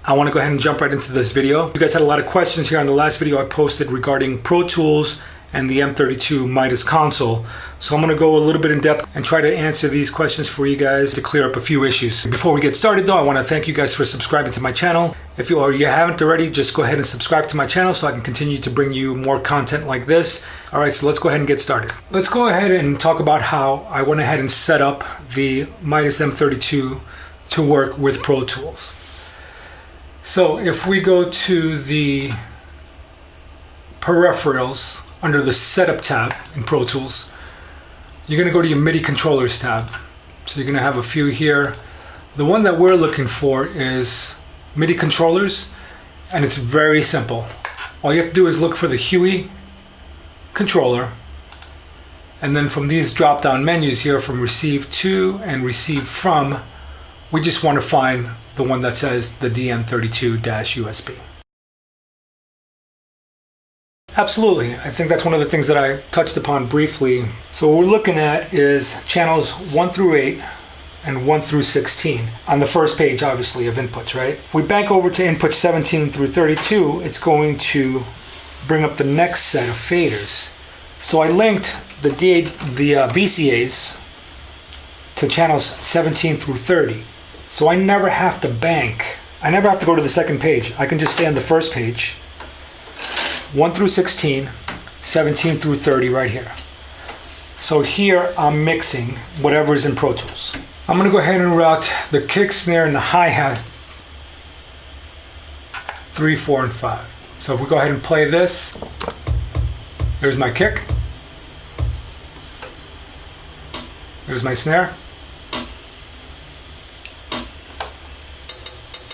I want to go ahead and jump right into this video. You guys had a lot of questions here on the last video I posted regarding Pro Tools and the M32 Midas console. So I'm going to go a little bit in depth and try to answer these questions for you guys to clear up a few issues. Before we get started though, I want to thank you guys for subscribing to my channel. If you haven't already, just go ahead and subscribe to my channel so I can continue to bring you more content like this. Alright, so let's go ahead and get started. Let's go ahead and talk about how I went ahead and set up the Midas M32 to work with Pro Tools. So if we go to the peripherals under the setup tab in Pro Tools, you're going to go to your MIDI controllers tab. So you're going to have a few here. The one that we're looking for is MIDI controllers, and it's very simple. All you have to do is look for the Huey controller, and then from these drop down menus here from receive to and receive from, we just want to find the one that says the DM32-USB. Absolutely, I think that's one of the things that I touched upon briefly. So what we're looking at is channels 1 through 8 and 1 through 16 on the first page, obviously, of inputs, right? If we bank over to input 17 through 32, it's going to bring up the next set of faders. So I linked the VCAs to channels 17 through 30. So I never have to bank. I never have to go to the second page. I can just stay on the first page. 1 through 16, 17 through 30 right here. So here I'm mixing whatever is in Pro Tools. I'm going to go ahead and route the kick, snare, and the hi-hat 3, 4, and 5. So if we go ahead and play this, there's my kick. There's my snare.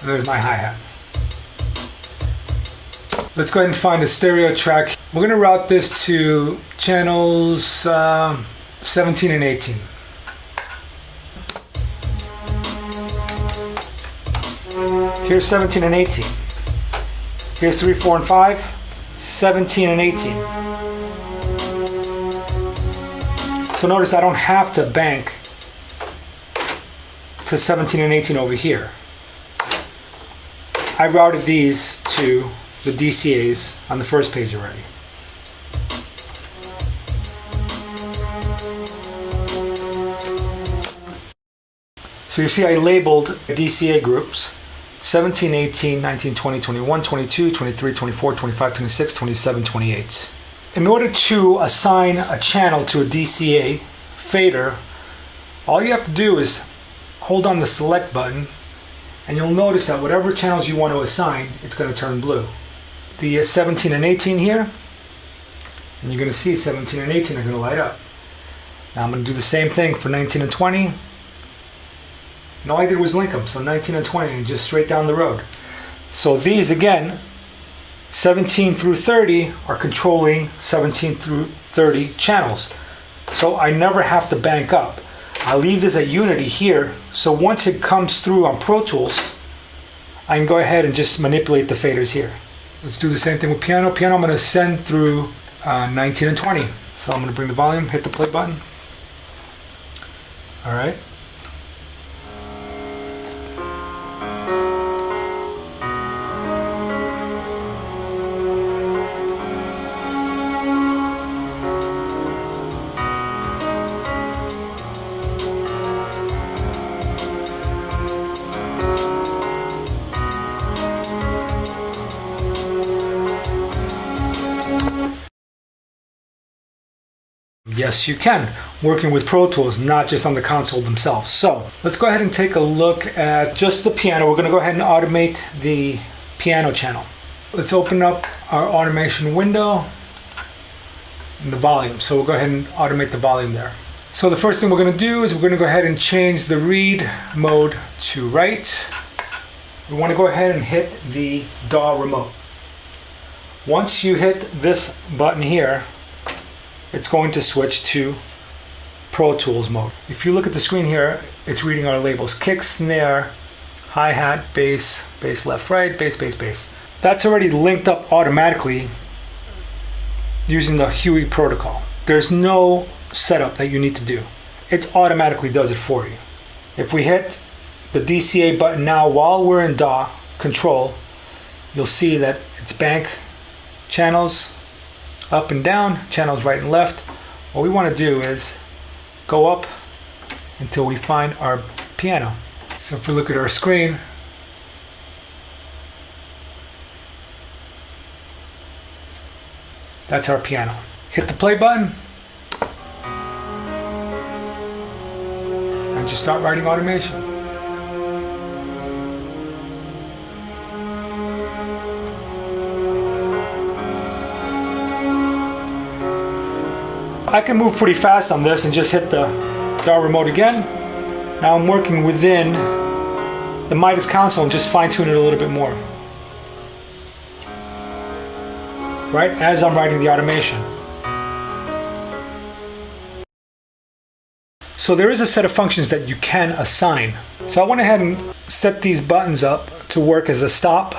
And there's my hi-hat. Let's go ahead and find a stereo track. We're going to route this to channels 17 and 18. Here's 17 and 18. Here's 3, 4, and 5, 17 and 18. So notice I don't have to bank to 17 and 18 over here. I routed these to the DCAs on the first page already. So you see I labeled DCA groups 17, 18, 19, 20, 21, 22, 23, 24, 25, 26, 27, 28. In order to assign a channel to a DCA fader, all you have to do is hold on the select button, and you'll notice that whatever channels you want to assign, it's going to turn blue. The 17 and 18 here, and you're going to see 17 and 18 are going to light up. Now I'm going to do the same thing for 19 and 20. And all I did was link them, so 19 and 20, and just straight down the road. So these, again, 17 through 30 are controlling 17 through 30 channels. So I never have to bank up. I leave this at Unity here, so once it comes through on Pro Tools, I can go ahead and just manipulate the faders here. Let's do the same thing with piano. Piano I'm going to send through 19 and 20. So I'm going to bring the volume, hit the play button. All right. Yes, you can, working with Pro Tools, not just on the console themselves. So let's go ahead and take a look at just the piano. We're going to go ahead and automate the piano channel. Let's open up our automation window and the volume. So we'll go ahead and automate the volume there. So the first thing we're going to do is we're going to go ahead and change the read mode to write. We want to go ahead and hit the DAW remote. Once you hit this button here, it's going to switch to Pro Tools mode. If you look at the screen here, it's reading our labels: kick, snare, hi-hat, bass, bass left, right, bass, bass, bass. That's already linked up automatically using the Huey protocol. There's no setup that you need to do. It automatically does it for you. If we hit the DCA button now while we're in DAW, control, you'll see that it's bank channels up and down, channels right and left. What we want to do is go up until we find our piano. So if we look at our screen, that's our piano. Hit the play button and just start writing automation. I can move pretty fast on this and just hit the dial remote again. Now I'm working within the Midas console and just fine tune it a little bit more. Right, as I'm writing the automation. So there is a set of functions that you can assign. So I went ahead and set these buttons up to work as a stop.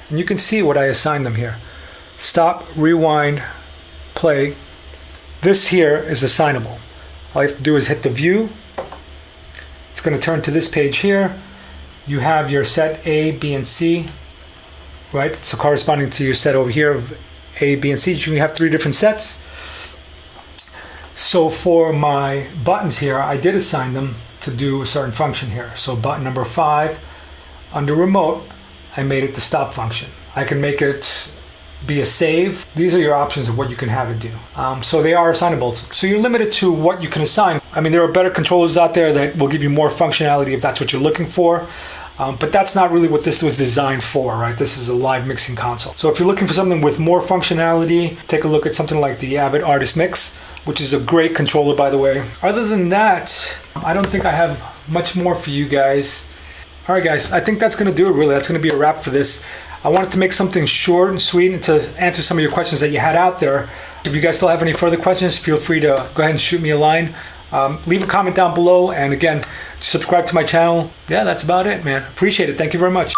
And you can see what I assigned them here. Stop, rewind, play. This here is assignable. All you have to do is hit the view. It's going to turn to this page here. You have your set A, B, and C, right? So corresponding to your set over here of A, B, and C, you have 3 different sets. So for my buttons here, I did assign them to do a certain function here. So button number 5, under remote, I made it the stop function. I can make it be a save. These are your options of what you can have it do. So they are assignable. So you're limited to what you can assign. I mean, there are better controllers out there that will give you more functionality if that's what you're looking for. But that's not really what this was designed for, right? This is a live mixing console. So if you're looking for something with more functionality, take a look at something like the Avid Artist Mix, which is a great controller, by the way. Other than that, I don't think I have much more for you guys. All right, guys, I think that's going to do it, really. That's going to be a wrap for this. I wanted to make something short and sweet and to answer some of your questions that you had out there. If you guys still have any further questions, feel free to go ahead and shoot me a line. Leave a comment down below. And again, subscribe to my channel. Yeah, that's about it, man. Appreciate it. Thank you very much.